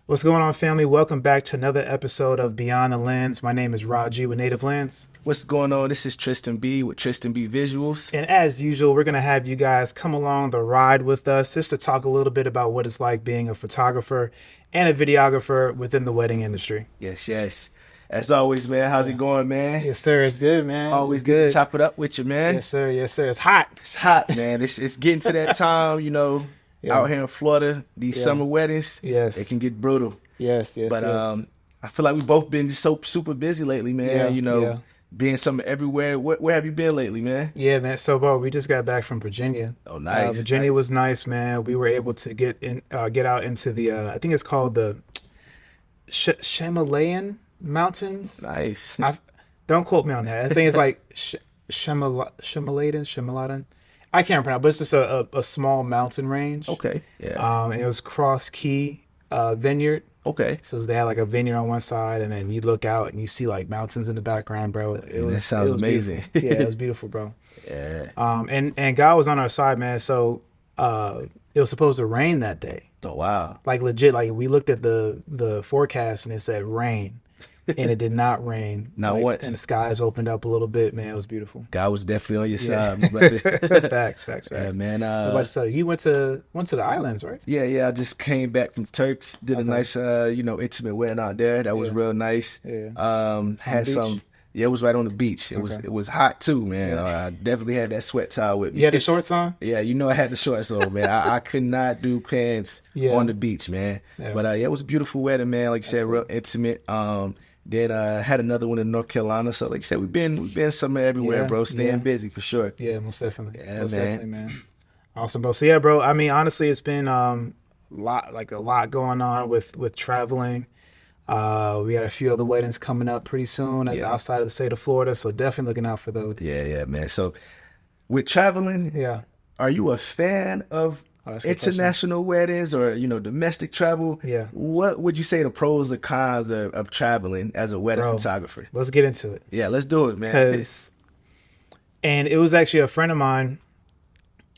What's going on, family? Welcome back to another episode of Beyond the Lens. My name is Raji with Native Lens. What's going on? This is Tristan B with Tristan B Visuals. And as usual, we're going to have you guys come along the ride with us just to talk a little bit about what it's like being a photographer and a videographer within the wedding industry. Yes, yes. As always, man, how's it going, man? Yes, sir. It's good, man. Always It's good to chop it up with you, man. Yes, sir. Yes, sir. It's hot. It's hot, man. It's getting to that time, Yeah. out here in Florida, these Yeah. summer weddings, Yes. it can get brutal. Yes, yes, But yes. I feel like we've both been just so super busy lately, man. Yeah. Being somewhere everywhere. Where have you been lately, man? Yeah, man. So, bro, we just got back from Virginia. Oh, nice. Virginia was nice, man. We were able to get out into the, I think it's called the Himalayan Mountains. Nice. Don't quote me on that. I think it's like Shimaladen. I can't pronounce, but it's just a small mountain range. Okay. Yeah. It was Cross Key Vineyard. Okay. So they had like a vineyard on one side, and then you look out and you see like mountains in the background, bro. That sounds amazing. Beautiful. Yeah, it was beautiful, bro. Yeah. And God was on our side, man. So it was supposed to rain that day. Oh, wow. Like legit, like we looked at the forecast and it said rain, and it did not rain. Not like, once. And the skies opened up a little bit, man. It was beautiful. God was definitely on your Yeah. side, my brother. Facts. Yeah, man. What about yourself? You went to the islands, right? Yeah. I just came back from Turks. Did a Okay. nice, intimate wedding out there. That was Yeah. real nice. Yeah. Had beach? some. Yeah, it was right on the beach. It Okay. was hot too, man. Yeah. I definitely had that sweat towel with me. You had the shorts on? Yeah, I had the shorts on, man. I could not do pants Yeah. on the beach, man. Yeah. But yeah, it was a beautiful wedding, man. Like you said, real intimate. Then had another one in North Carolina. So like you said, we've been somewhere everywhere, Yeah, bro. Staying yeah. busy for sure. Yeah, most definitely. Yeah, Most man. definitely, man. Awesome, bro. So yeah, bro. I mean, honestly, it's been a lot going on with traveling. We got a few other weddings coming up pretty soon as Yeah. outside of the state of Florida, so definitely looking out for those. Yeah, man. So with traveling, Yeah. are you a fan of Oh, that's a good question. international weddings or domestic travel? Yeah. What would you say the pros and cons of traveling as a wedding Bro. photographer? Let's get into it. Yeah, let's do it, man. And it was actually a friend of mine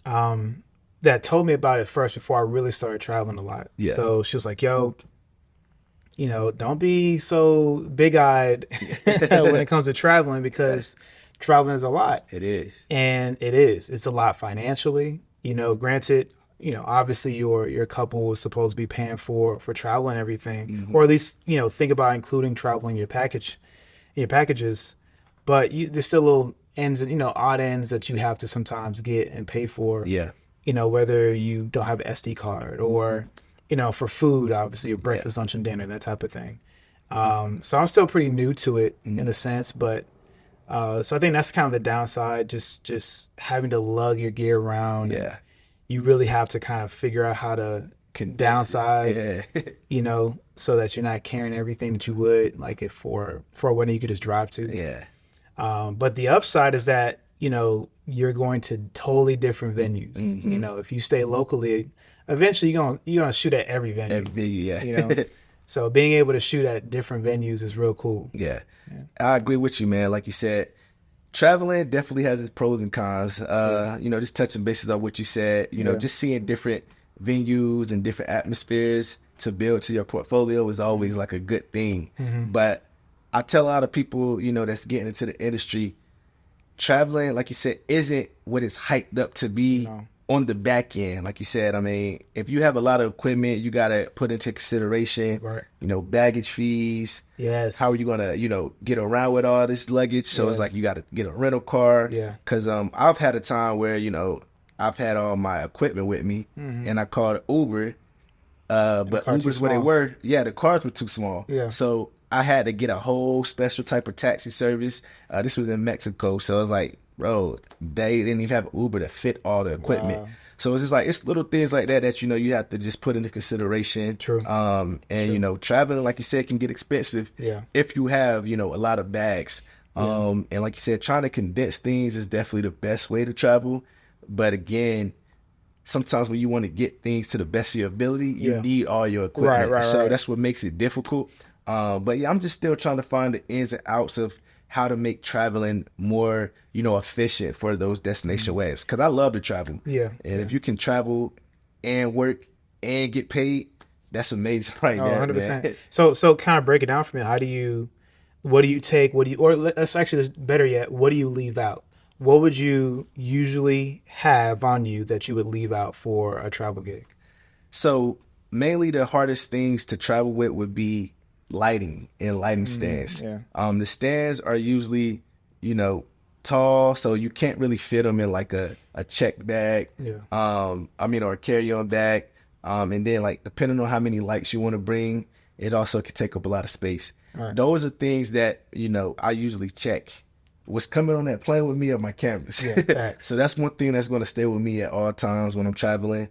that told me about it first before I really started traveling a lot. Yeah. So she was like, yo, don't be so big-eyed when it comes to traveling because traveling is a lot. It is. And it is. It's a lot financially. Granted, obviously your couple was supposed to be paying for travel and everything, Mm-hmm. or at least, think about including travel in your packages. But there's still little ends and, odd ends that you have to sometimes get and pay for. Yeah. Whether you don't have an SD card or, for food, obviously your breakfast, lunch, and dinner, that type of thing. So I'm still pretty new to it in a sense, but so I think that's kind of the downside, just having to lug your gear around. Yeah. You really have to kind of figure out how to downsize, Yeah. So that you're not carrying everything that you would like if for a wedding you could just drive to. Yeah. But the upside is that, you're going to totally different venues. Mm-hmm. If you stay locally, eventually you're gonna shoot at every venue. Every video, yeah. You know, so being able to shoot at different venues is real cool. Yeah. I agree with you, man. Like you said, traveling definitely has its pros and cons. Just touching bases on what you said, just seeing different venues and different atmospheres to build to your portfolio is always like a good thing. But I tell a lot of people, that's getting into the industry, traveling, like you said, isn't what it's hyped up to be. No. On the back end. Like you said, I mean, if you have a lot of equipment, you got to put into consideration, Right. baggage fees. Yes. How are you going to, get around with all this luggage? So it's Yes. like you got to get a rental car. Yeah. Because I've had a time where, I've had all my equipment with me and I called Uber. But car too Ubers, when they small. were, the cars were too small. Yeah. So I had to get a whole special type of taxi service. This was in Mexico. So I was like, bro, they didn't even have Uber to fit all the equipment. Wow. So it's just like, it's little things like that you have to just put into consideration. True. Traveling, like you said, can get expensive. Yeah. If you have, a lot of bags. And like you said, trying to condense things is definitely the best way to travel. But again, sometimes when you want to get things to the best of your ability, you Yeah. need all your equipment. Right. So that's what makes it difficult. But yeah, I'm just still trying to find the ins and outs of how to make traveling more, efficient for those destination weddings. Because I love to travel. Yeah. And if you can travel and work and get paid, That's amazing right Oh, there, 100%. man. So kind of break it down for me. What do you take? What do you, or let's actually, better yet, what do you leave out? What would you usually have on you that you would leave out for a travel gig? So mainly the hardest things to travel with would be lighting and lighting stands. Yeah. The stands are usually, you know, tall, so you can't really fit them in like a check bag. Yeah. Or a carry-on bag. And then like depending on how many lights you want to bring, it also can take up a lot of space. Right. Those are things that, I usually check. What's coming on that plane with me are my cameras. Yeah, facts. So that's one thing that's going to stay with me at all times when I'm traveling.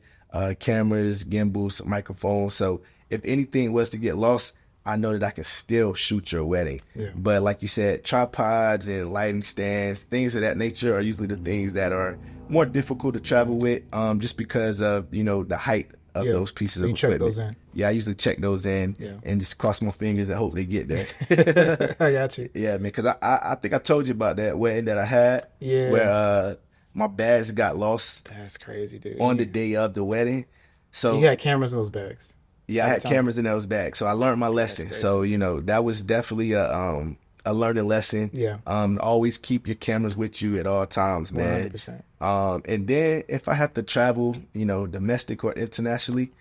Cameras, gimbals, microphones. So if anything was to get lost, I know that I can still shoot your wedding. Yeah. But like you said, tripods and lighting stands, things of that nature are usually the things that are more difficult to travel with, just because of, the height of Yeah. those pieces So of you check equipment. those in. Yeah, I usually check those in Yeah. and just cross my fingers and hope they get there. I got you. Yeah, man, because I think I told you about that wedding that I had, Yeah. where my bags got lost That's crazy, dude. on the day of the wedding. So You had cameras in those bags. yeah, I at had the time. cameras in those bags, so I learned my lesson. So gracious. that was definitely a learning lesson. Yeah. Always keep your cameras with you at all times, man. 100%. And then if I have to travel, domestic or internationally,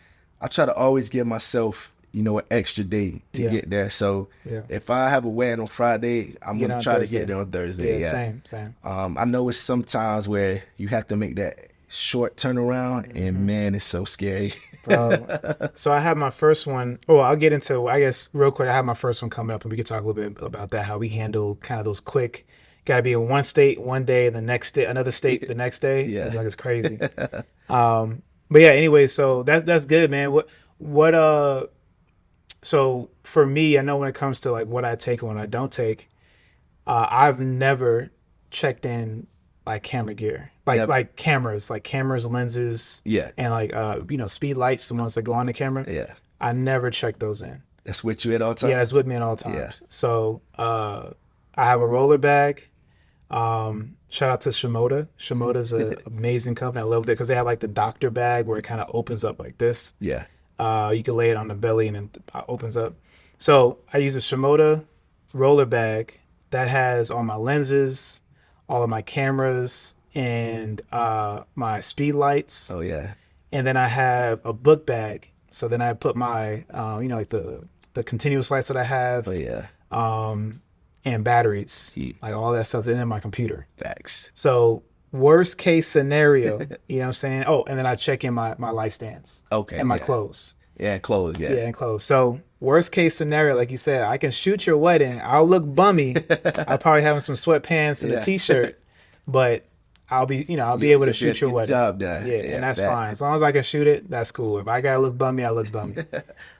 I try to always give myself, an extra day to Yeah. get there. So Yeah. if I have a wedding on Friday, I'm Get gonna on try to Thursday. get there on Thursday. Yeah, Yeah. same. I know it's sometimes where you have to make that short turnaround, and man, it's so scary. Bro. So I have my first one. Oh, I'll get into, I guess, real quick. I have my first one coming up, and we can talk a little bit about that, how we handle kind of those quick, got to be in one state one day, and the next day, another state the next day. Yeah. It's like it's crazy. But yeah, anyway, so that's good, man. So for me, I know when it comes to like what I take and what I don't take, I've never checked in like camera gear, Yep. like cameras, lenses, Yeah. and like speed lights, the ones that go on the camera. Yeah. I never check those in. That's with you at all times. Yeah, it's with me at all times. Yeah. So I have a roller bag. Shout out to Shimoda. Shimoda's an amazing company. I love it because they have like the doctor bag where it kind of opens up like this. Yeah. You can lay it on the belly and then it opens up. So I use a Shimoda roller bag that has all my lenses, all of my cameras, and my speed lights. Oh yeah. And then I have a book bag. So then I put my, like the continuous lights that I have, Oh yeah. and batteries, Yeah. like all that stuff, and then my computer. Facts. So worst case scenario, you know what I'm saying? Oh, and then I check in my light stands Okay. and my yeah. clothes. Yeah, clothes. Yeah. Yeah, and clothes. So worst case scenario, like you said, I can shoot your wedding. I'll look bummy. I'll probably have some sweatpants and Yeah. a t-shirt, but I'll be able to If you shoot your get the wedding. job done. Yeah, and that's facts. fine. As long as I can shoot it, that's cool. If I gotta look bummy, I look bummy.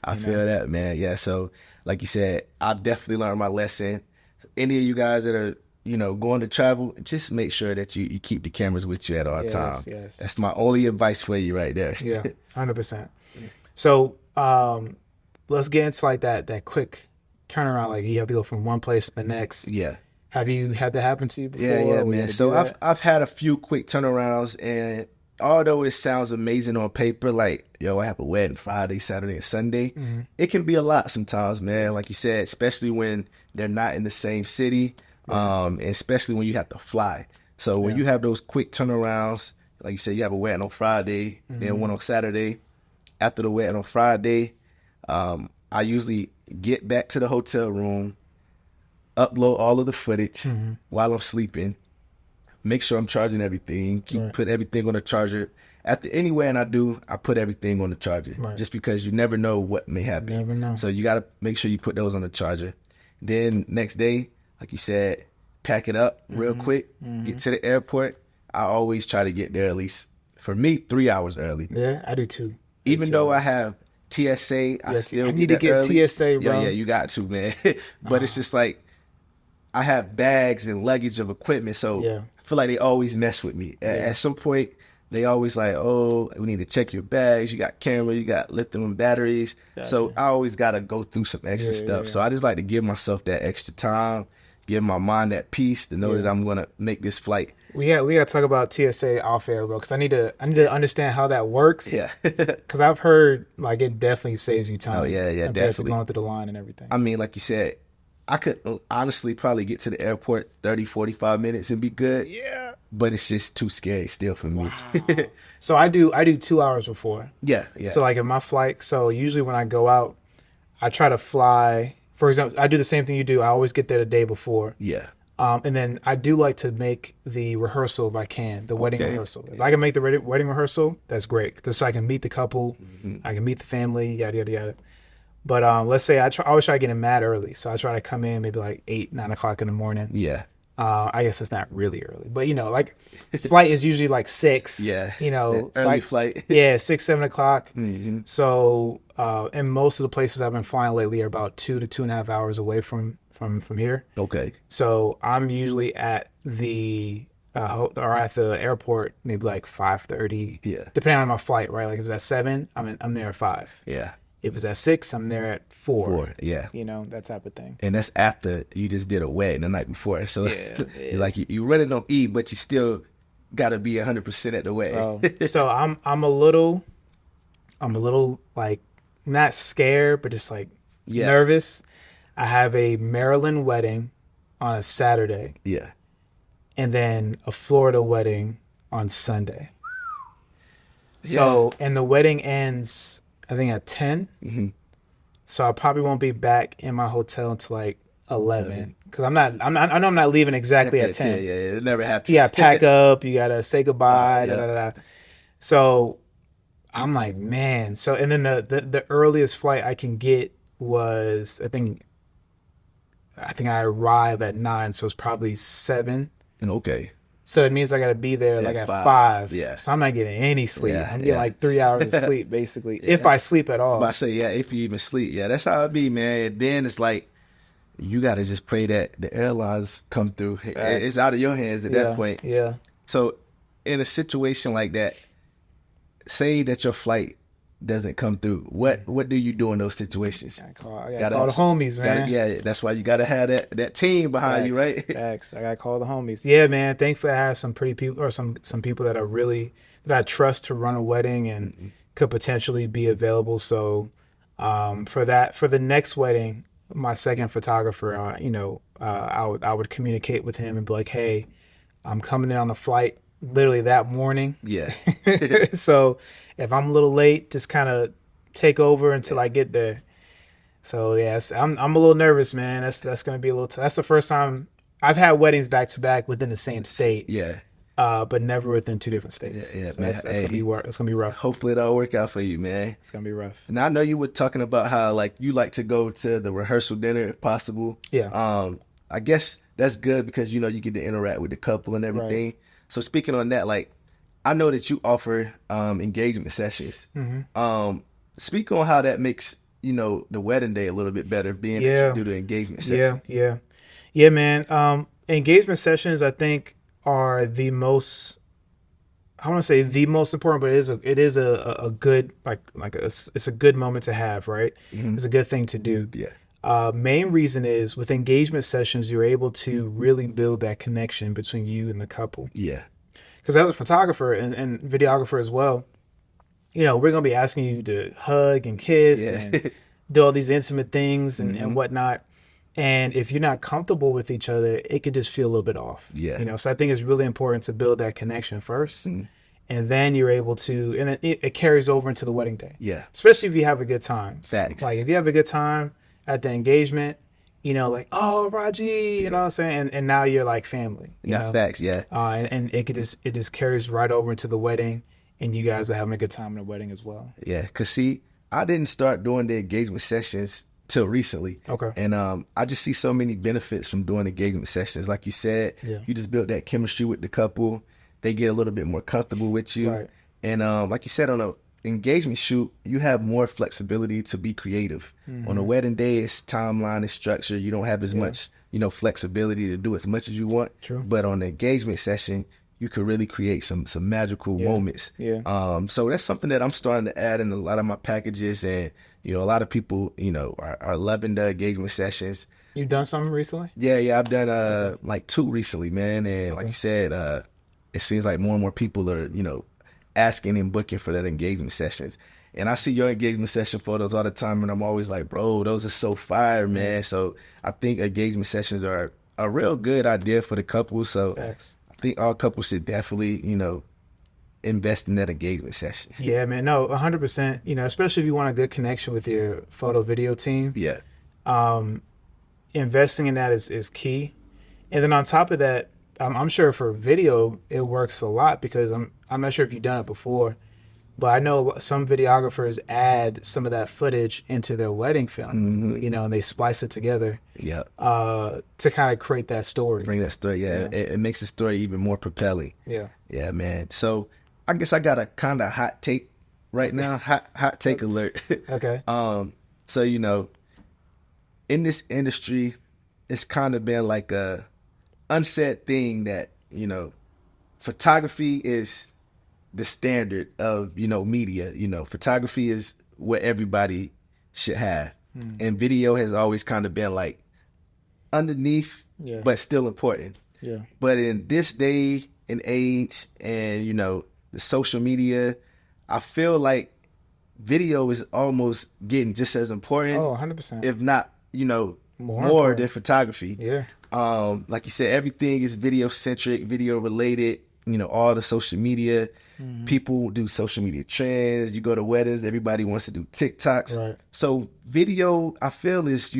I feel that, man. Yeah. So, like you said, I definitely learned my lesson. Any of you guys that are, going to travel, just make sure that you keep the cameras with you at all Yes, times. yes. That's my only advice for you right there. Yeah, 100%. So let's get into like that quick turnaround. Like you have to go from one place to the next. Yeah. Have you had that happen to you before? Yeah, Where you man. had to So do that? I've had a few quick turnarounds, and although it sounds amazing on paper, like I have a wedding Friday, Saturday, and Sunday, it can be a lot sometimes, man. Like you said, especially when they're not in the same city, and especially when you have to fly. So when you have those quick turnarounds, like you said, you have a wedding on Friday, then one on Saturday. After the wedding on Friday, I usually get back to the hotel room, upload all of the footage while I'm sleeping, make sure I'm charging everything, put everything on the charger. After any wedding I do, I put everything on the charger, just because you never know what may happen. Never know. So you got to make sure you put those on the charger. Then next day, like you said, pack it up real quick, get to the airport. I always try to get there at least, for me, 3 hours early. Yeah, I do too. Even though I have TSA, I Yes, still I need to that get early. TSA, bro. Yeah, you got to, man. But it's just like I have bags and luggage of equipment, so Yeah. I feel like they always mess with me. At some point, they always like, "Oh, we need to check your bags. You got camera, you got lithium batteries." So I always got to go through some extra stuff. So I just like to give myself that extra time, give my mind that peace to know Yeah. that I'm gonna make this flight. We got to talk about TSA off air, bro, because I need to understand how that works. Yeah. Because I've heard like it definitely saves you time. Oh, yeah, compared definitely. to going through the line and everything. I mean, like you said, I could honestly probably get to the airport 30, 45 minutes and be good, Yeah. but it's just too scary still for me. So I do 2 hours before. Yeah. So like in my flight, so usually when I go out, I try to fly. For example, I do the same thing you do. I always get there the day before. Yeah. And then I do like to make the rehearsal if I can, the wedding Okay. rehearsal. If I can make the wedding rehearsal, that's great. Just so I can meet the couple, I can meet the family, yada yada yada. But let's say I always try to get in mad early, so I try to come in maybe like 8, 9 o'clock in the morning. Yeah. I guess it's not really early, but like flight is usually like 6. Yeah. Early Early flight. Yeah, 6, 7 o'clock. Hmm. So, and most of the places I've been flying lately are about 2 to 2.5 hours away from here. Okay. So I'm usually at the or at the airport maybe like 5:30. Yeah. Depending on my flight, right? Like if it's at 7, I'm there at 5. Yeah. If it's at 6, I'm there at 4. 4. Yeah. That type of thing. And that's after you just did a wedding the night before. So Yeah, you're like you running on E, but you still gotta be 100% at the wedding. So I'm a little like not scared, but just like Yeah. nervous. I have a Maryland wedding on a Saturday, Yeah. and then a Florida wedding on Sunday. So, and the wedding ends, I think, at 10. Mhm. So I probably won't be back in my hotel until like 11. Because I know I'm not leaving exactly at 10. Yeah. It never happens. You gotta pack up, you gotta say goodbye, Yeah. da, da, da, da. So I'm like, man. So, and then the earliest flight I can get was, I think I arrive at 9, so it's probably 7. Okay. So it means I got to be there like At at 5. 5. Yeah. So I'm not getting any sleep. Yeah, I'm getting yeah. like 3 hours of sleep basically, if I sleep at all. But I say, yeah, if you even sleep, yeah, that's how it be, man. And then it's like you gotta just pray that the airlines come through. It's out of your hands at that point. Yeah. So in a situation like that, say that your flight doesn't come through. What do you do in those situations? I gotta call the homies, man. Yeah, that's why you gotta have that team behind you, right? Facts. I gotta call the homies. Yeah, man. Thankfully, I have some pretty people, or some people that are really that I trust to run a wedding and could potentially be available. So, for the next wedding, my second photographer, I would communicate with him and be like, hey, I'm coming in on a flight literally that morning. Yeah. So if I'm a little late, just kind of take over until I get there. So yes, I'm a little nervous, man. That's gonna be a little. That's the first time I've had weddings back to back within the same state. Yeah. But never within 2 different states. Yeah, so man. that's gonna be it's gonna be rough. Hopefully it all work out for you, man. It's gonna be rough. And I know you were talking about how like you like to go to the rehearsal dinner if possible. Yeah. I guess that's good because you get to interact with the couple and everything. Right. So speaking on that, like I know that you offer engagement sessions. Mm-hmm. Speak on how that makes the wedding day a little bit better, being that you do the engagement session. Yeah, man. Engagement sessions, I think, are the most. I want to say the most important, but it is a good it's a good moment to have, right? Mhm. It's a good thing to do. Yeah. Main reason is with engagement sessions, you're able to really build that connection between you and the couple. Yeah. Because as a photographer and videographer as well, we're gonna be asking you to hug and kiss Yeah. and do all these intimate things and whatnot. And if you're not comfortable with each other, it could just feel a little bit off. Yeah. So I think it's really important to build that connection first, Mhm. and then you're able to, and it carries over into the wedding day. Yeah. Especially if you have a good time. Facts. Like if you have a good time at the engagement, like, oh, Raji, you know what I'm saying? And now you're like family. You know? Facts. Yeah. And it just carries right over into the wedding, and you guys are having a good time in the wedding as well. Yeah. Cause see, I didn't start doing the engagement sessions till recently. Okay. And I just see so many benefits from doing engagement sessions. Like you said, you just build that chemistry with the couple. They get a little bit more comfortable with you. Right. And like you said, on a engagement shoot, you have more flexibility to be creative. On a wedding day, it's timeline, it's structure. You don't have as much, flexibility to do as much as you want. True. But on the engagement session, you could really create some magical moments. Yeah. So that's something that I'm starting to add in a lot of my packages, and a lot of people, are loving the engagement sessions. You've done something recently? Yeah, I've done like 2 recently, man. And like you said, it seems like more and more people are, asking and booking for that engagement sessions. And I see your engagement session photos all the time, and I'm always like, bro, those are so fire, man. So I think engagement sessions are a real good idea for the couples. So Thanks. I think all couples should definitely, invest in that engagement session. Yeah, man. No, 100%. Especially if you want a good connection with your photo video team, Yeah. investing in that is key. And then on top of that, I'm sure for video it works a lot because I'm not sure if you've done it before, but I know some videographers add some of that footage into their wedding film, and they splice it together, Yeah. to kind of create that story. Bring that story. Yeah. It makes the story even more propelling. Yeah. Yeah, man. So I guess I got a kind of hot take right now. Hot take alert. Okay. So in this industry, it's kind of been like a unsaid thing that photography is the standard of media. Photography is what everybody should have, and video has always kind of been like underneath, Yeah. but still important. Yeah. But in this day and age, and the social media, I feel like video is almost getting just as important, Oh, 100%. if not more important. than photography. Yeah. Like you said, everything is video centric, video related. All the social media. People do social media trends. You go to weddings, everybody wants to do TikToks. Right. So video, I feel, is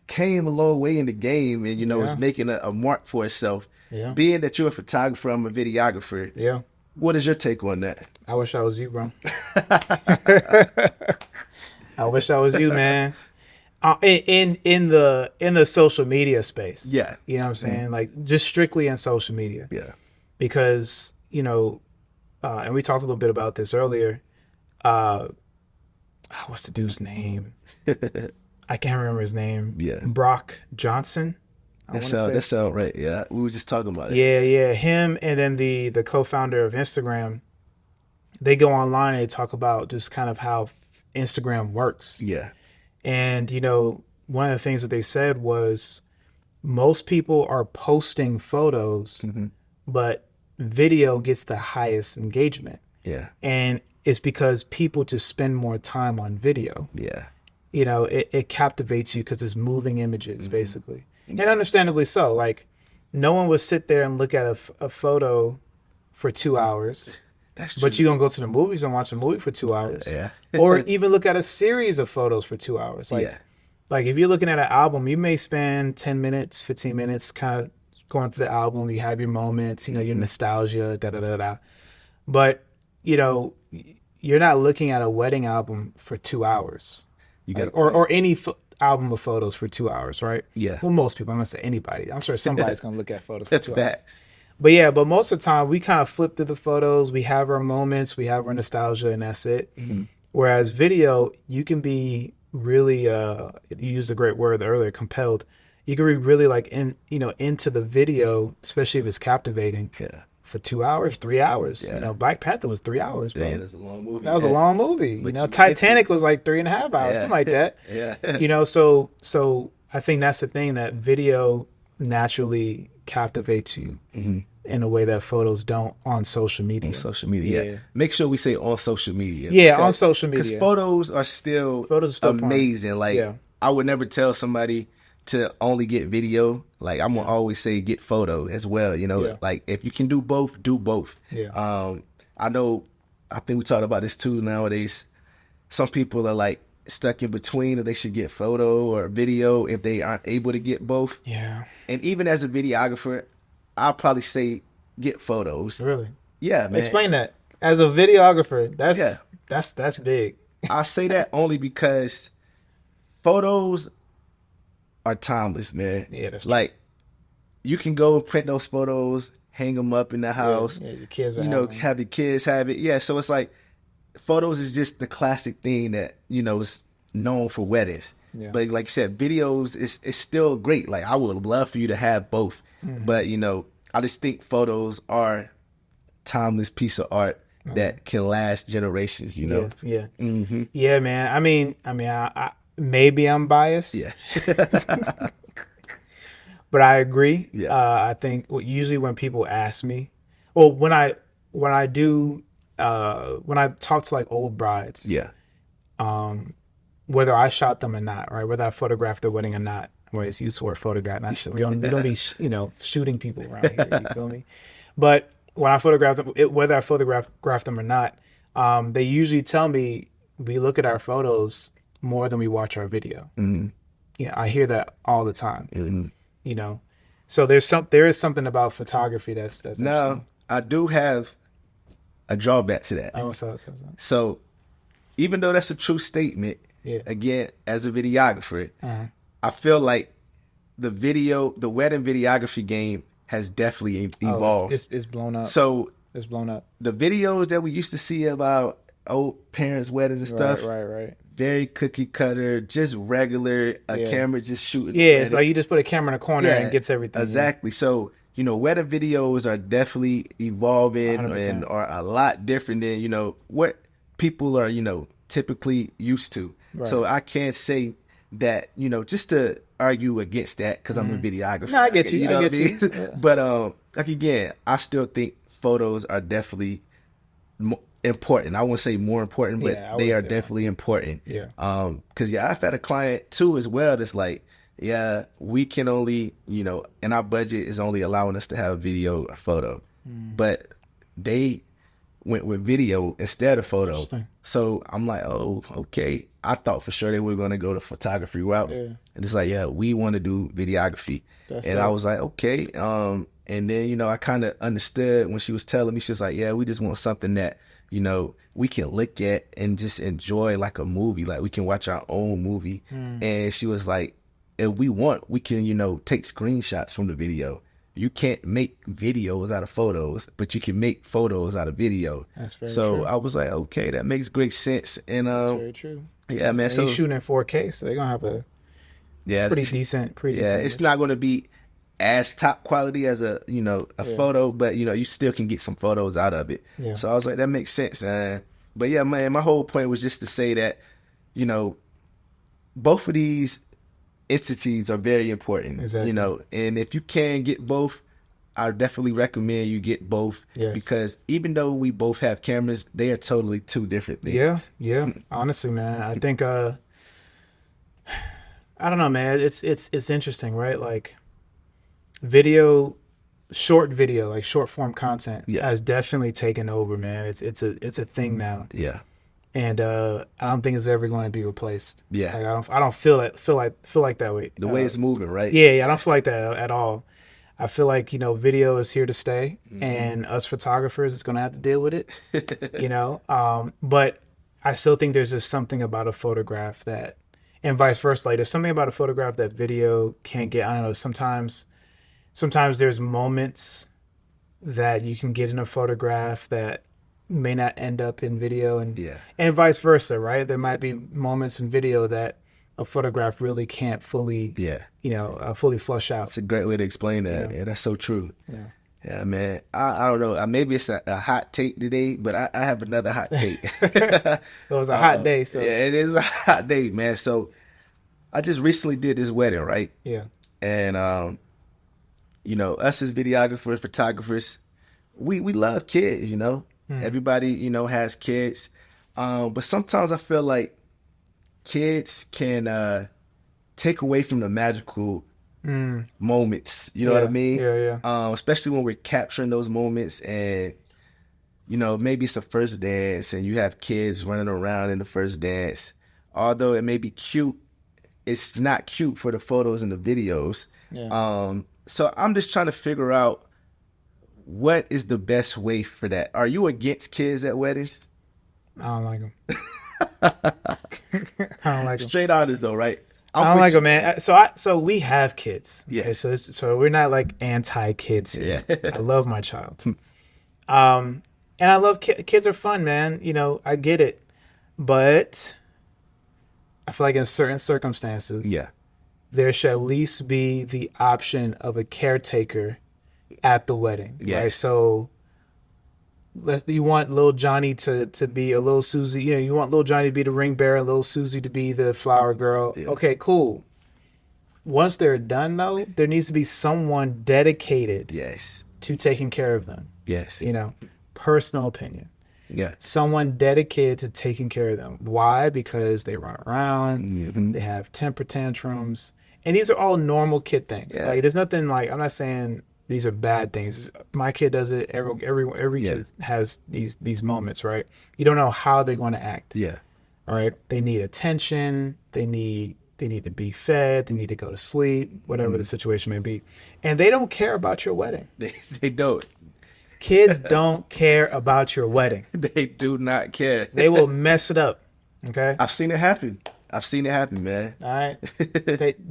came a long way in the game, and Yeah. is making a mark for itself. Yeah. Being that you're a photographer, I'm a videographer. Yeah. What is your take on that? I wish I was you, bro. I wish I was you, man. In the social media space. Yeah. You know what I'm saying? Like just strictly in social media. Yeah. Because, and we talked a little bit about this earlier. What's the dude's name? I can't remember his name. Yeah. Brock Johnson. That sound right. Yeah. We were just talking about it. Yeah. Him and then the co-founder of Instagram, they go online and they talk about just kind of how Instagram works. Yeah. And, one of the things that they said was most people are posting photos, but video gets the highest engagement. Yeah. And it's because people just spend more time on video. Yeah. It captivates you because it's moving images, basically. And understandably so. Like, no one would sit there and look at a photo for 2 hours. That's true. But you're going to go to the movies and watch a movie for 2 hours. Yeah. Or even look at a series of photos for 2 hours. Like if you're looking at an album, you may spend 10 minutes, 15 minutes kind of going through the album. You have your moments, your nostalgia, da-da-da-da. But, you're not looking at a wedding album for 2 hours. You got Or any album of photos for 2 hours, right? Yeah. Well, most people. I'm going to say anybody. I'm sure somebody's going to look at photos for That's 2 hours. facts. But most of the time, we kind of flip through the photos. We have our moments, we have our nostalgia, and that's it. Whereas video, you can be really, you used a great word earlier, compelled. You can be really like into the video, especially if it's captivating. Yeah. For 2 hours, 3 hours. Yeah. Black Panther was 3 hours, bro. Yeah, that's a long movie. That was a long movie. But Titanic was like 3.5 hours, Yeah. something like that. Yeah. So I think that's the thing, that video naturally captivates you in a way that photos don't on social media. On social media. Yeah. Make sure we say on social media. Yeah, on social media. Because photos are still amazing. Like, Yeah. I would never tell somebody to only get video. Like, I'm gonna always say get photo as well. Yeah. Like if you can do both, do both. Yeah. I think we talked about this too nowadays. Some people are like stuck in between if they should get photo or video if they aren't able to get both. Yeah. And even as a videographer, I'll probably say get photos. Really? Yeah, man. Explain that. As a videographer, Yeah. that's big. I say that only because photos are timeless, man. Yeah, that's true. Like, you can go and print those photos, hang them up in the house. Yeah, your kids are Have your kids have it. Yeah, so it's like photos is just the classic thing that is known for weddings. Yeah. But like you said, videos is still great. Like, I would love for you to have both, but I just think photos are timeless piece of art that can last generations. Yeah. Mm-hmm. Yeah, man. I mean, maybe I'm biased. Yeah. But I agree. Yeah. I think usually when people ask me, well, when I do when I talk to like old brides, Yeah. whether I shot them or not, right? Whether I photographed their wedding or not. Well, it's used to word photograph, not shoot. We don't be shooting people around here. You feel me? But when I photograph them, whether I photograph them or not, they usually tell me we look at our photos more than we watch our video. Mm-hmm. Yeah, I hear that all the time. Mm-hmm. You know, so there is something about photography that's Now, interesting. I do have a drawback to that. Oh, so. So, even though that's a true statement, Yeah. again, as a videographer, Uh-huh. I feel like the wedding videography game has definitely evolved. It's blown up. So, It's blown up. the videos that we used to see about old parents' weddings and stuff, Right. very cookie cutter, just regular, a Yeah. camera just shooting. Yeah, it's like you just put a camera in a corner and Yeah, it gets everything. Exactly. So, wedding videos are definitely evolving 100%. and are a lot different than, what people are, typically used to. Right. So I can't say that, just to argue against that because I'm a videographer. No, I get you. know I what get you. mean? Yeah. But like again, I still think photos are definitely important. I won't say more important, but Yeah, I they would are say definitely important. Yeah. Because I've had a client too as well that's like, yeah, we can only, and our budget is only allowing us to have a video or photo, but they went with video instead of photo. Interesting. So I'm like, oh, okay. I thought for sure they were going to go the photography route. Yeah. And it's like, yeah, we want to do videography. That's and I dope. was like, okay. And then, I kind of understood when she was telling me, she was like, yeah, we just want something that, we can look at and just enjoy like a movie. Like we can watch our own movie. And she was like, if we want, we can, take screenshots from the video. You can't make videos out of photos, but you can make photos out of video. That's very so true. I was like, okay, that makes great sense. And That's very true. yeah, man. And So he's shooting in 4K, so they're gonna have a yeah, pretty decent. yeah, it's not going to be as top quality as a photo, but you still can get some photos out of it. Yeah. So I was like, that makes sense. But yeah, man, my whole point was just to say that both of these entities are very important. Exactly. And if you can get both, I definitely recommend you get both. Yes. Because even though we both have cameras, they are totally two different things. Yeah. Honestly, man, I think I don't know, man. It's interesting, right? Like short video, like short form content has definitely taken over, man. It's a thing now. Yeah. And I don't think it's ever going to be replaced. Yeah. Like, I don't feel like that way. The way it's moving, right? Yeah, I don't feel like that at all. I feel like, video is here to stay, and us photographers is going to have to deal with it, but I still think there's just something about a photograph that, and vice versa, like there's something about a photograph that video can't get. I don't know, sometimes there's moments that you can get in a photograph that may not end up in video, and vice versa, right? There might be moments in video that a photograph really can't fully, fully flush out. It's a great way to explain that. Yeah, that's so true. Yeah. Yeah, man. I don't know. Maybe it's a hot take today, but I have another hot take. It was a hot day, so yeah, it is a hot day, man. So I just recently did this wedding, right? yeah. And us as videographers, photographers, we love kids, Everybody, has kids. But sometimes I feel like kids can take away from the magical moments. You know what I mean? Yeah. Especially when we're capturing those moments and, maybe it's a first dance and you have kids running around in the first dance. Although it may be cute, it's not cute for the photos and the videos. Yeah. So I'm just trying to figure out what is the best way for that. Are you against kids at weddings? I don't like them. I don't like them. Straight honest though, right? I don't like them, man. So we have kids. Yeah. Okay, so we're not like anti-kids here. Yeah. I love my child. And I love kids are fun, man. I get it, but I feel like in certain circumstances, there should at least be the option of a caretaker at the wedding. Yes. Right? So you want little Johnny to be a little Susie. You know, you want little Johnny to be the ring bearer, little Susie to be the flower girl. Yeah. Okay, cool. Once they're done, though, there needs to be someone dedicated Yes. to taking care of them. Yes. You know, personal opinion. Yeah. Someone dedicated to taking care of them. Why? Because they run around, Mhm. they have temper tantrums, and these are all normal kid things. Yeah. Like, there's nothing like, I'm not saying these are bad things. My kid does it. Every Yeah. kid has these moments, right? You don't know how they're going to act. Yeah. All right, they need attention. They need to be fed. They need to go to sleep. Whatever the situation may be, and they don't care about your wedding. They don't. Kids don't care about your wedding. They do not care. They will mess it up. Okay. I've seen it happen. I've seen it happen, man. All right.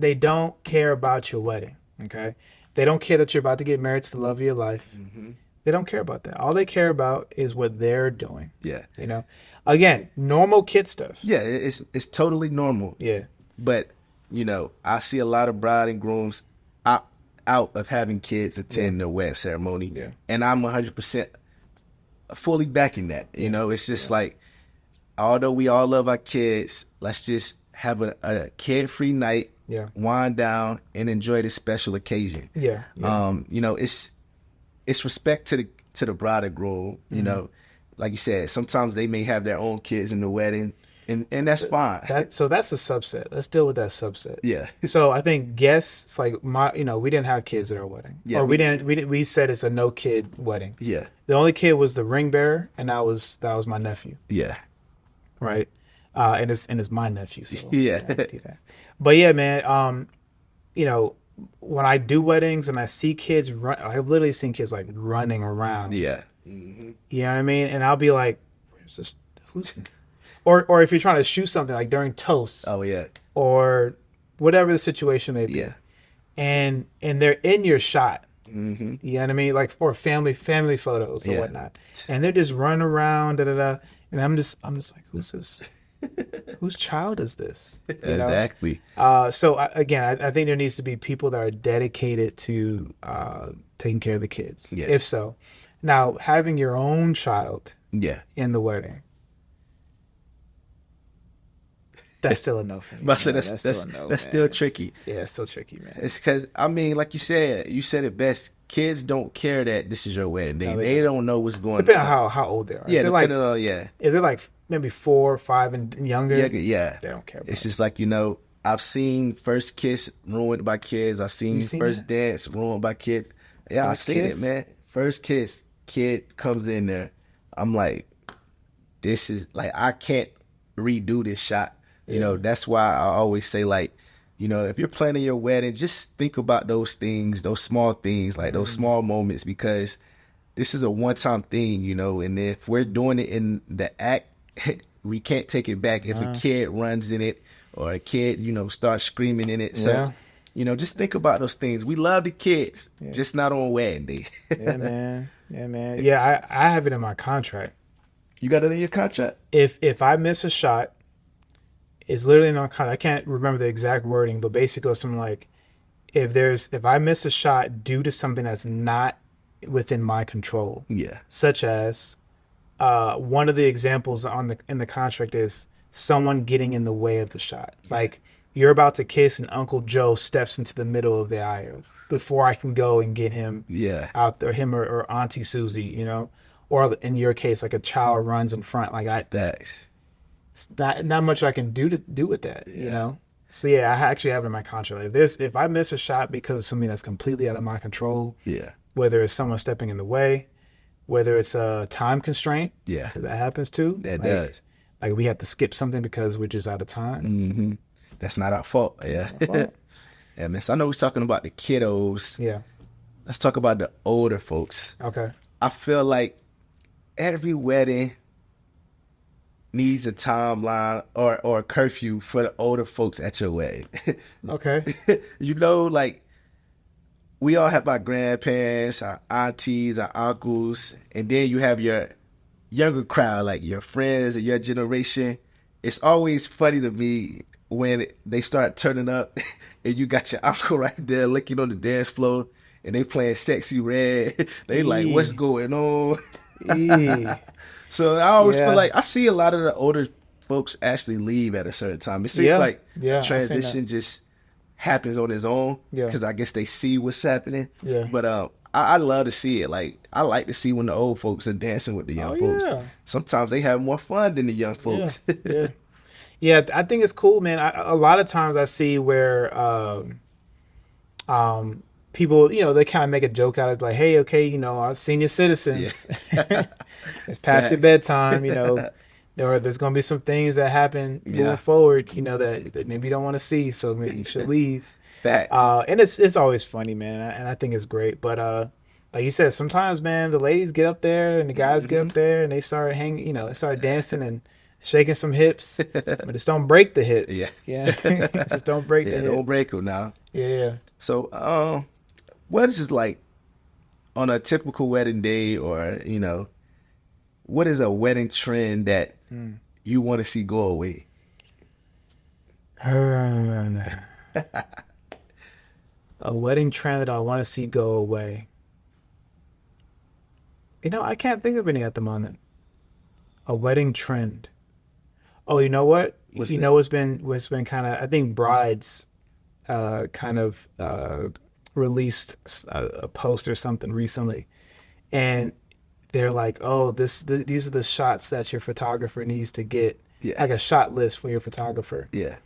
They don't care about your wedding. Okay. They don't care that you're about to get married to the love of your life. Mhm. They don't care about that. All they care about is what they're doing. Yeah. You know. Again, normal kid stuff. Yeah, it's totally normal. Yeah. But, you know, I see a lot of bride and grooms out of having kids attend their wedding ceremony. Yeah. And I'm 100% fully backing that. You know, it's just like, although we all love our kids, let's just have a kid-free night, Yeah. wind down, and enjoy this special occasion. Yeah. Yeah. You know, it's respect to the bride and groom. You know, like you said, sometimes they may have their own kids in the wedding, and that's fine. So that's a subset. Let's deal with that subset. Yeah. So I think guests like we didn't have kids at our wedding. Yeah, Or we- we said it's a no kid wedding. Yeah. The only kid was the ring bearer, and that was my nephew, Yeah. right? And it's my nephew, so Yeah. I can't do that. But yeah, man. You know, when I do weddings and I see kids run, I've literally seen kids like running around. Yeah. Mhm. You know what I mean? And I'll be like, "Where's this? Who's?" Or if you're trying to shoot something like during toast Oh yeah. or whatever the situation may be, Yeah. and they're in your shot. Mm-hmm. You know what I mean? Like for family photos or Yeah. whatnot. And they're just running around, da da da. And I'm just like, who's this? Whose child is this? You know? Exactly. So I think there needs to be people that are dedicated to taking care of the kids. Yeah. If so, now having your own child Yeah. in the wedding, that's still a no for me. But I said man. that's still a no, that's man. still tricky. Yeah, it's still tricky, man. It's because I mean, like you said it best. Kids don't care that this is your wedding. No, They don't know what's going Depending on. on how old they are. Yeah, if they're like depending on yeah. if they're like maybe 4 or 5 and younger, Yeah. they don't care about It's it. just like, you know, I've seen first kiss ruined by kids. I've seen, seen first dance ruined by kids. Yeah, I've First seen kiss? it, man. First kiss, kid comes in there. I'm like, this is like, I can't redo this shot. You know, that's why I always say, like, you know, if you're planning your wedding, just think about those things, those small things, like those small moments, because this is a one-time thing, you know, and if we're doing it in the act, we can't take it back. If a kid runs in it or a kid, you know, starts screaming in it. So, Yeah. you know, just think about those things. We love the kids, just not on wedding day. Yeah, man. Yeah, man. Yeah, I have it in my contract. You got it in your contract? If I miss a shot, it's literally in my contract. I can't remember the exact wording, but basically it's something like if I miss a shot due to something that's not within my control, Yeah. such as one of the examples in the contract is someone getting in the way of the shot. Like you're about to kiss and Uncle Joe steps into the middle of the aisle before I can go and get him Yeah. out there, him or Auntie Susie, you know, or in your case, like a child runs in front. Like Thanks. not much I can do with that, you know. So yeah, I actually have it in my contract. If I miss a shot because of something that's completely out of my control, Yeah. whether it's someone stepping in the way, whether it's a time constraint, Yeah. because that happens too. That like, does. Like we have to skip something because we're just out of time. Mm-hmm. That's not our fault. Yeah. fault. Yeah, man. So I know we're talking about the kiddos. Yeah. Let's talk about the older folks. Okay. I feel like every wedding needs a timeline or a curfew for the older folks at your wedding. Okay. You know, like we all have our grandparents, our aunties, our uncles, and then you have your younger crowd, like your friends and your generation. It's always funny to me when they start turning up and you got your uncle right there licking on the dance floor and they playing Sexy Red. They like, what's going on? Eee. So I always feel Yeah. like I see a lot of the older folks actually leave at a certain time. It seems Yeah. like Yeah, I've seen that. transition just happens on its own Yeah. because I guess they see what's happening. Yeah. But I love to see it. Like I like to see when the old folks are dancing with the young Oh, folks. yeah. Sometimes they have more fun than the young Yeah. folks. Yeah. Yeah, I think it's cool, man. A lot of times I see where people, they kind of make a joke out of like, hey, okay, our senior citizens, it's past your bedtime, or there's going to be some things that happen Yeah. moving forward, that maybe you don't want to see, so maybe you should leave. Facts. And it's always funny, man, and I think it's great. But like you said, sometimes, man, the ladies get up there and the guys get up there and they start hanging, they start dancing and shaking some hips, but just don't break the hip. Yeah. Yeah, just don't break the Yeah, hip. don't break them now. Yeah. So, what is it like on a typical wedding day, or what is a wedding trend that you want to see go away? A wedding trend that I want to see go away. I can't think of any at the moment. A wedding trend. Oh, you know what? What's You that? know what's been kind of, I think brides kind of released a post or something recently, and they're like, oh, these are the shots that your photographer needs to get, Yeah. like a shot list for your photographer. Yeah.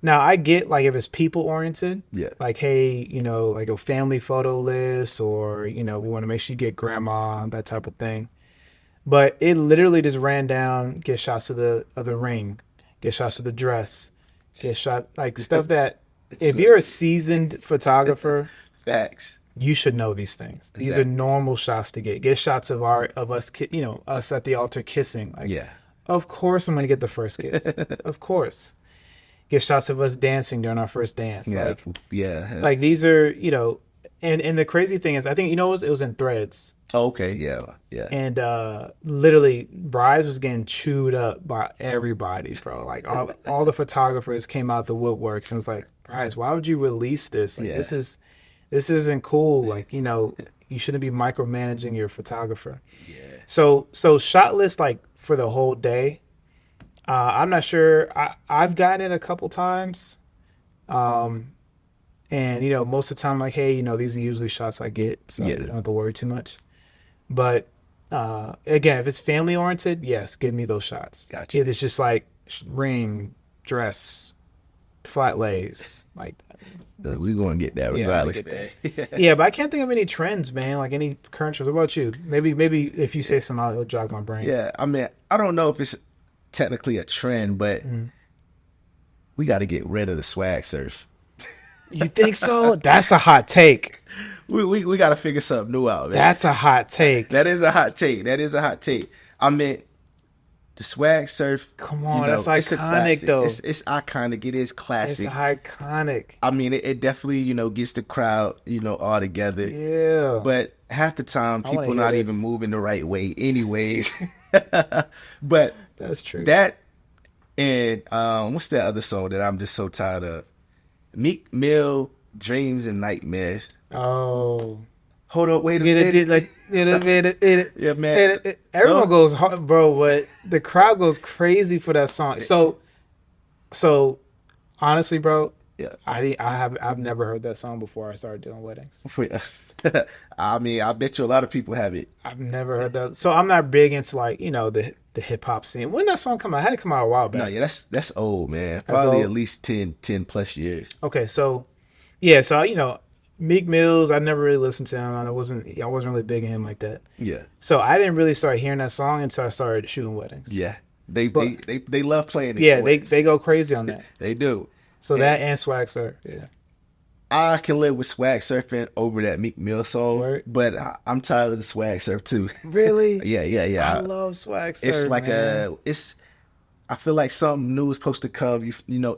Now I get like if it's people oriented, Yeah. like hey, like a family photo list, or we want to make sure you get grandma, that type of thing. But it literally just ran down, get shots of the ring, get shots of the dress, get shot like stuff that if you're a seasoned photographer, Facts. you should know these things. These are Exactly. normal shots to get. Get shots of us, us at the altar kissing. Like, Yeah. of course I'm gonna get the first kiss. Of course. Get shots of us dancing during our first dance. Yeah. Yeah. Like these are, and the crazy thing is, I think it was in Threads. Oh, okay. Yeah. Yeah. And literally, Brides was getting chewed up by everybody, bro. Like all the photographers came out the woodworks and was like, Brides, why would you release this? Like Yeah. this isn't cool. Like, you shouldn't be micromanaging your photographer. Yeah. So shot list like for the whole day. I'm not sure. I've gotten it a couple times. And most of the time, like, hey, these are usually shots I get, so Yeah. you don't have to worry too much. But again, if it's family oriented, yes, give me those shots. Gotcha. If it's just like ring, dress, flat lays, like that. We're going to get that Yeah, regardless, we man. Yeah, but I can't think of any trends, man. Like any current trends. What about you? Maybe if you say something, it'll jog my brain. Yeah. I mean, I don't know if it's technically a trend, but we got to get rid of the swag surf. You think so? That's a hot take. We got to figure something new out, man. That's a hot take. That is a hot take. That is a hot take. I mean, the swag surf. Come on, that's it's a iconic, classic. though. It's iconic. It is It's classic. iconic. I mean, it definitely, gets the crowd, all together. Yeah. But half the time, I wanna people hear not this. even moving the right way anyways. But That's true. that and what's that other song that I'm just so tired of? Meek Mill, Dreams and Nightmares. Oh. Hold up, wait a Get minute. it, like, Yeah, man. everyone No. goes hard, bro, but the crowd goes crazy for that song. So honestly, bro, Yeah. I've never heard that song before I started doing weddings. I mean, I bet you a lot of people have it. I've never heard that. So I'm not big into like, the hip hop scene. When did that song come out? It had to come out a while back. No, yeah, that's old, man. Probably old? at least 10 plus years. Okay, so yeah, so Meek Mills, I never really listened to him. I wasn't really big in him like that. Yeah, So I didn't really start hearing that song until I started shooting weddings. yeah. They But- they love playing it. Yeah, they go crazy on that. they do. So that and Swag Surf, yeah. I can live with swag surfing over that Meek Mill song, Word. but I'm tired of the swag surf too. Really? Yeah. I love Swag Surf. It's like man. I feel like something new is supposed to come,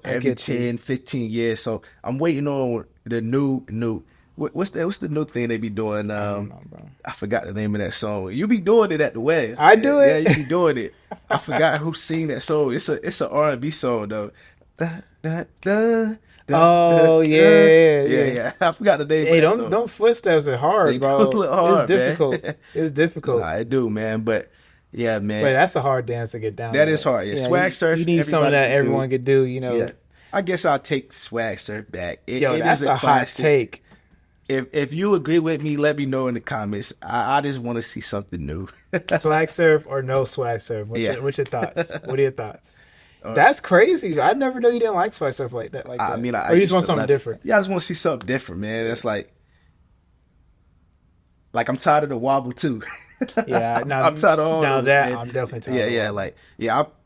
every get you. 10, 15 years. So I'm waiting on the new. What's the new thing they be doing? I don't know, bro. I forgot the name of that song. You be doing it at the weddings. I do it. Yeah, you be doing it. I forgot who sing that song. It's a R&B song though. Da, da, da, da, da, Oh da. yeah, Yeah, yeah. yeah. I forgot the name for Hey, that don't song. don't footsteps are They hard, do bro. look It's hard, man. difficult. It's Nah, difficult. I do, man. But yeah, But man, that's a hard dance to get down that is to. hard. Yeah, Yeah, swag you surf, need something everybody that can do. everyone could do. Yeah, I guess I'll take swag surf back. Yo, It is that's a a hot classic. take. If you agree with me, let me know in the comments. I just want to see something new. Swag surf or no swag surf? Yeah. What's your thoughts? What are your thoughts? Uh, That's crazy. I never knew you didn't like swag surf like that. Like I that. mean, I Or you just used want to something love it. different. Yeah, I just want to see something different, man. It's like I'm tired of the wobble too. Yeah. I'm tired of all Now those, that man. I'm definitely tired Yeah, of yeah, all. like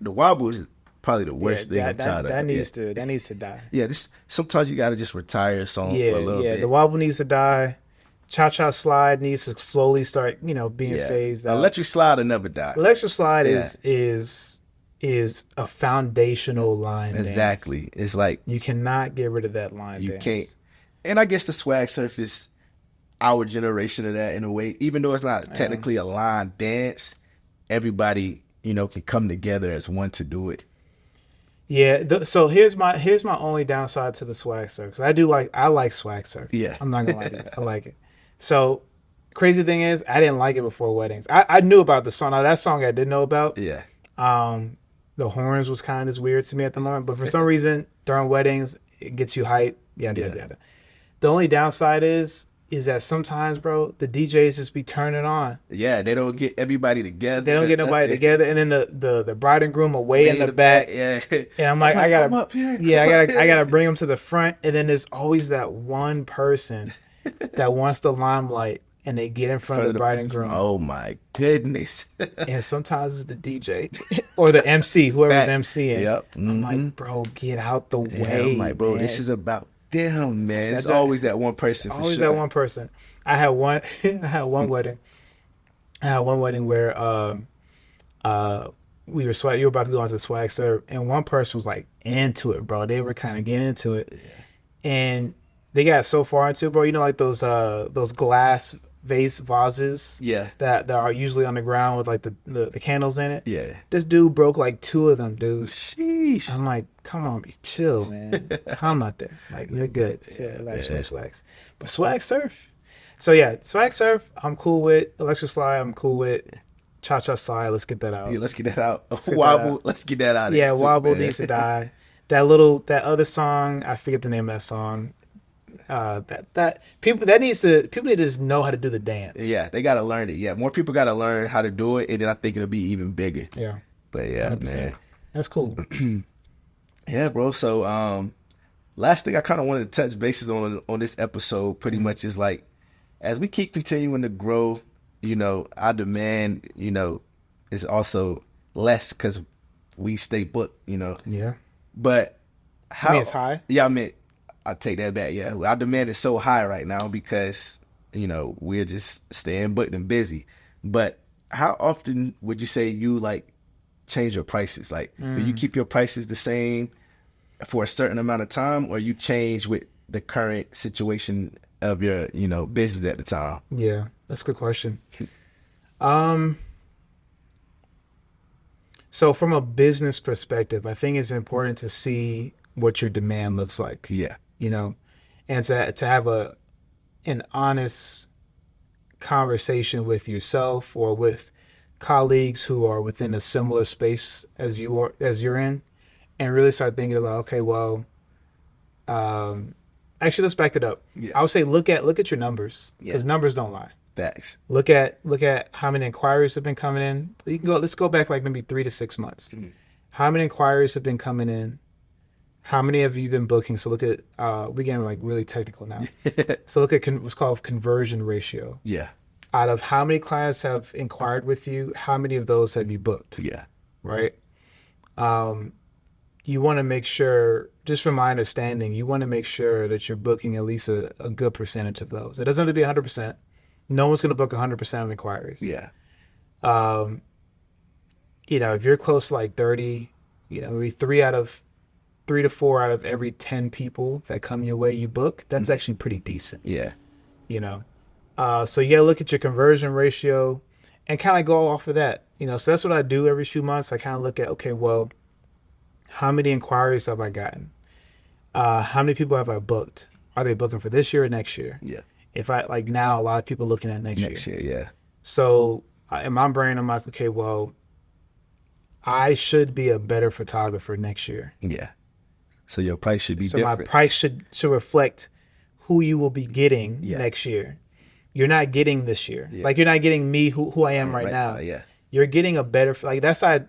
the wobble is probably the Yeah, worst thing I'm tired that of. Yeah, needs to die. yeah. This sometimes you gotta just retire a song for Yeah, a little yeah. The bit. wobble needs to die. Cha cha slide needs to slowly start, being Yeah, phased out. electric slide will never die. Electric slide Yeah. is a foundational line dance. Exactly. It's like You cannot get rid of that line you dance. can't. And I guess the swag surf is our generation of that in a way. Even though it's not technically a line dance, everybody can come together as one to do it. Yeah. So here's my only downside to the swag surf, because I like swag surf. Yeah. I'm not gonna lie to you. I like it. So crazy thing is, I didn't like it before weddings. I knew about the song. Now that song I did know about. Yeah. The horns was kind of just weird to me at the moment, but for some reason during weddings it gets you hype. Yada yada Yeah. yada. The only downside is that sometimes, bro, the DJs just be turning on. Yeah, they don't get everybody together. They don't get nobody together, and then the bride and groom are way in the back. Yeah. And I'm like, I Come gotta, up here. yeah, come up I gotta here. bring them to the front, and then there's always that one person that wants the limelight, and they get in front of the bride and groom, Oh my goodness. and sometimes it's the DJ or the MC, whoever's Back. MCing. Yep. I'm Mhm. like, bro, get out the Yeah, way, I'm like, bro, man. this is about them, man. It's That's right. always that one person. For Always sure. that one person. I had one. I had one wedding. I had one wedding where we were swag. You were about to go onto the swag serve, and one person was like into it, bro. They were kind of getting into it, and they got so far into it, bro. Like those glass vases Yeah. that are usually on the ground with like the candles in it. Yeah. This dude broke like two of them, dude. Sheesh. I'm like, come on, chill, man. Calm out there. Like, you're good. Yeah, relax, yeah. relax, relax. But swag surf. So yeah, swag surf, I'm cool with. Electric slide, I'm cool with. Cha cha slide, let's get that out. Yeah, let's get that out. get that Wobble. out. Let's get that out. of Yeah, here, too, wobble man. needs to die. That other song, I forget the name of that song. People need to just know how to do the dance. Yeah, they gotta learn it. Yeah, more people gotta learn how to do it, and then I think it'll be even bigger. Yeah. But yeah, 100%. man. That's cool. Yeah, bro. So, last thing I kind of wanted to touch bases on this episode, pretty much is like, as we keep continuing to grow, our demand, is also less because we stay booked, Yeah. But how? I mean, it's high. Yeah, I take that back. Yeah, our demand is so high right now because we're just staying booked and busy. But how often would you say you like change your prices? Like, do you keep your prices the same for a certain amount of time, or you change with the current situation of your business at the time? Yeah, that's a good question. So from a business perspective, I think it's important to see what your demand looks like. Yeah, And to have an honest conversation with yourself or with colleagues who are within a similar space as you're in, and really start thinking about, okay, well, actually, let's back it up. Yeah. I would say look at your numbers, because Yeah. numbers don't lie. facts. Look at how many inquiries have been coming in. Let's go back like maybe 3 to 6 months. How many inquiries have been coming in? How many have you been booking? So look at we're getting like really technical now. So look at what's called conversion ratio. Yeah, Out of how many clients have inquired with you, how many of those have you booked? yeah, Right? You want to make sure, just from my understanding, you want to make sure that you're booking at least a good percentage of those. It doesn't have to be 100%. No one's going to book 100% of inquiries. yeah, If you're close to like 30, maybe 3 to 4 out of every 10 people that come your way you book, that's actually pretty decent. yeah, So you gotta look at your conversion ratio and kind of go off of that. So that's what I do every few months. I kind of look at, okay, well, How many inquiries have I gotten? How many people have I booked? Are they booking for this year or next year? Yeah. If I like now, a lot of people looking at next Next year. year, yeah. So in my brain, I'm like, okay, well, I should be a better photographer next year. Yeah. So your price should be So my different. price should reflect who you will be getting Yeah. next year. You're not getting this year. Yeah. Like you're not getting me who I am right now. Yeah. You're getting a better like that's I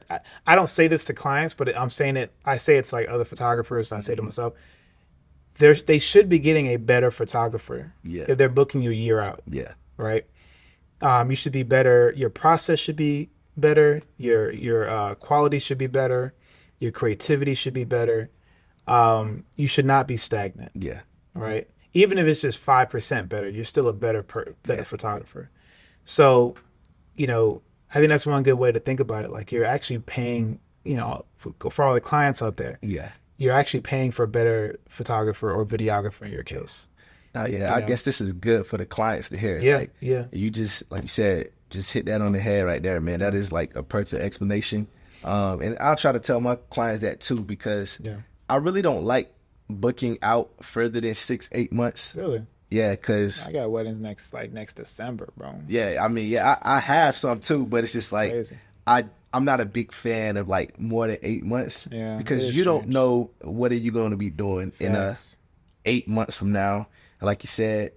don't say this to clients, but I'm saying it. I say it's like other photographers. I say to myself, they should be getting a better photographer Yeah. if they're booking you a year out, Yeah. right? You should be better. Your process should be better. Your quality should be better. Your creativity should be better. You should not be stagnant, Yeah. right? Even if it's just 5% better, you're still a better photographer. So, I think that's one good way to think about it. Like you're actually paying, for all the clients out there, Yeah. you're actually paying for a better photographer or videographer in your case. Yeah, I guess this is good for the clients to hear. Yeah, Like, yeah. you just, like you said, just hit that on the head right there, man. That is like a perfect explanation. And I'll try to tell my clients that too, because Yeah. I really don't like booking out further than 6, 8 months. Really? Yeah, because I got weddings next December, bro. yeah, I mean, yeah, I have some too, but it's just like Crazy. I'm not a big fan of like more than 8 months. Yeah, it Because is you don't strange. know what are you going to be doing in Facts. 8 months from now. And like you said,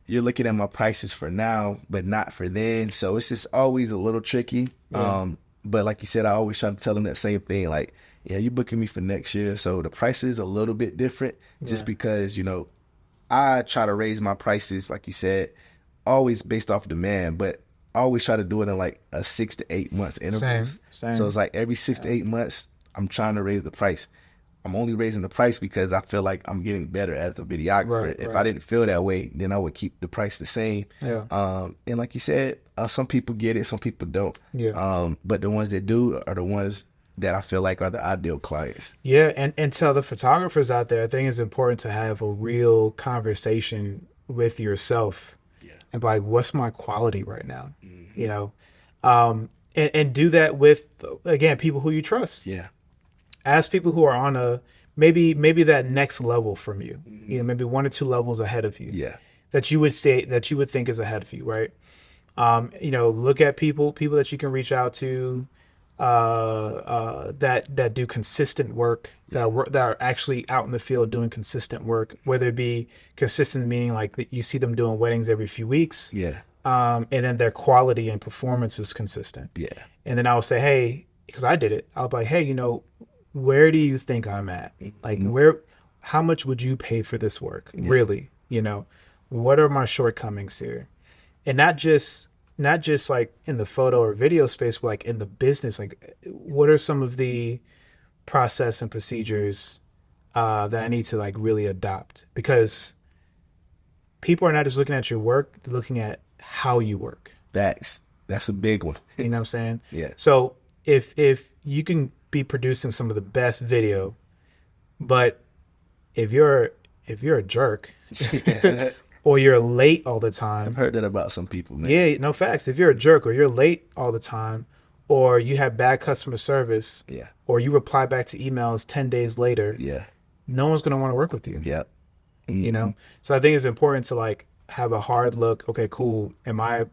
you're looking at my prices for now, but not for then. So it's just always a little tricky. Yeah. But like you said, I always try to tell them that same thing. Like, yeah, you're booking me for next year, so the price is a little bit different, just Yeah. because I try to raise my prices, like you said, always based off demand, but I always try to do it in like a 6 to 8 months intervals. Same. So it's like every 6 to 8 months, I'm trying to raise the price. I'm only raising the price because I feel like I'm getting better as a videographer. Right, If right. I didn't feel that way, then I would keep the price the same. Yeah. And like you said, some people get it, some people don't. Yeah. But the ones that do are the ones that I feel like are the ideal clients. Yeah, and to the photographers out there, I think it's important to have a real conversation with yourself. Yeah. And be like, what's my quality right now? And do that with, again, people who you trust. Yeah. Ask people who are on a maybe that next level from you. Maybe 1 or 2 levels ahead of you. Yeah. That you would think is ahead of you, right? Look at people that you can reach out to, that do consistent work, that are actually out in the field doing consistent work, whether it be consistent meaning like that you see them doing weddings every few weeks, Yeah. and then their quality and performance is consistent. Yeah. And then I would say, hey, because I did it, I'll be like, hey, where do you think I'm at? Like how much would you pay for this work? Really? What are my shortcomings here? And not just like in the photo or video space, but like in the business, like what are some of the process and procedures that I need to like really adopt? Because people are not just looking at your work, they're looking at how you work. That's a big one. You know what I'm saying? Yeah. So if you can be producing some of the best video, but if you're a jerk or you're late all the time, I've heard that about some people, man. yeah, no facts. If you're a jerk or you're late all the time, or you have bad customer service, Yeah. or you reply back to emails 10 days later, Yeah. no one's going to want to work with you. Yep. So I think it's important to like have a hard look. Okay, cool. Am I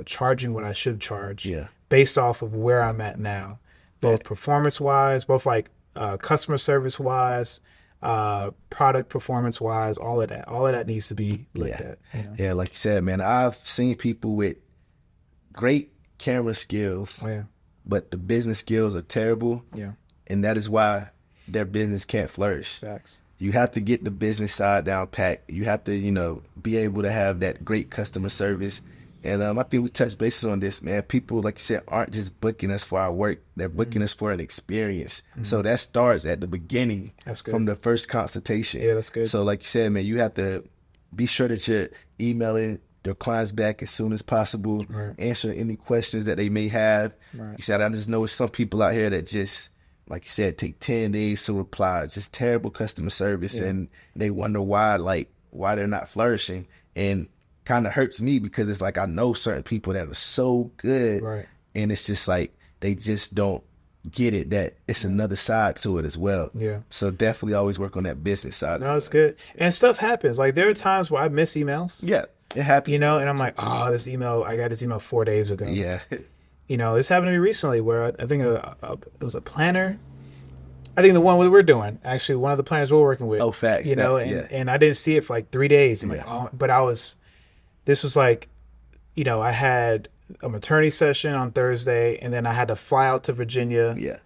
charging what I should charge? Yeah. Based off of where I'm at now, both performance wise, both like customer service wise, product performance wise, all of that needs to be looked at. Yeah, like you said, man, I've seen people with great camera skills, Oh, yeah. but the business skills are terrible, Yeah. and that is why their business can't flourish. Facts. You have to get the business side down pat. You have to, be able to have that great customer service. And I think we touched bases on this, man. People, like you said, aren't just booking us for our work. They're booking us for an experience. So that starts at the beginning. That's good. From the first consultation. Yeah, that's good. So like you said, man, you have to be sure that you're emailing your clients back as soon as possible. Right. Answer any questions that they may have. Right. You said, I just know some people out here that just, like you said, take 10 days to reply. Just terrible customer service. Yeah. And they wonder why they're not flourishing. And kind of hurts me because it's like I know certain people that are so good. Right. And it's just like they just don't get it that it's another side to it as well. Yeah. So definitely always work on that business side. No, it's good. And stuff happens. Like there are times where I miss emails. Yeah, it happens. You know, and I'm like, oh, I got this email 4 days ago. Yeah. You know, this happened to me recently where I think it was a planner. I think the one we were doing, actually, one of the planners we're working with. Oh, facts. You know, and I didn't see it for like 3 days. I'm like, oh, but this was like, you know, I had a maternity session on Thursday, and then I had to fly out to Virginia. Yeah.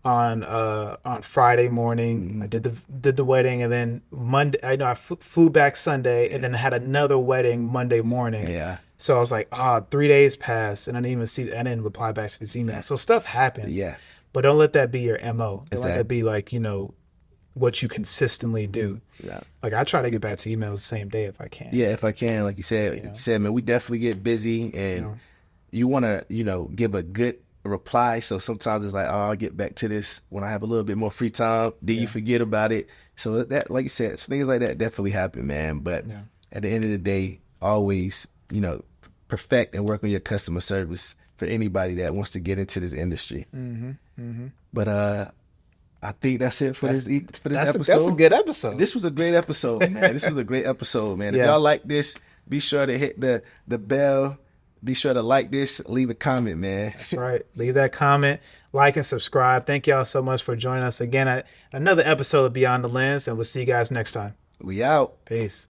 On Friday morning. I did the wedding, and then Monday, I flew back Sunday, and then I had another wedding Monday morning. Yeah. So I was like, 3 days passed, and I didn't reply back to this email. So stuff happens. Yeah. But don't let that be your MO. Don't let Exactly. that be like, you know, what you consistently do. Yeah. Like I try to get back to emails the same day if I can. Yeah, if I can, like you said, man, we definitely get busy, and you want to, you know, give a good reply. So sometimes it's like, oh, I'll get back to this when I have a little bit more free time. Then you forget about it. So that, like you said, things like that definitely happen, man. But at the end of the day, always, you know, perfect and work on your customer service for anybody that wants to get into this industry. But I think that's it for this episode. That's a good episode. This was a great episode, man. This was a great episode, man. If y'all like this, be sure to hit the bell. Be sure to like this. Leave a comment, man. That's right. Leave that comment, like, and subscribe. Thank y'all so much for joining us again at another episode of Beyond the Lens, and we'll see you guys next time. We out. Peace.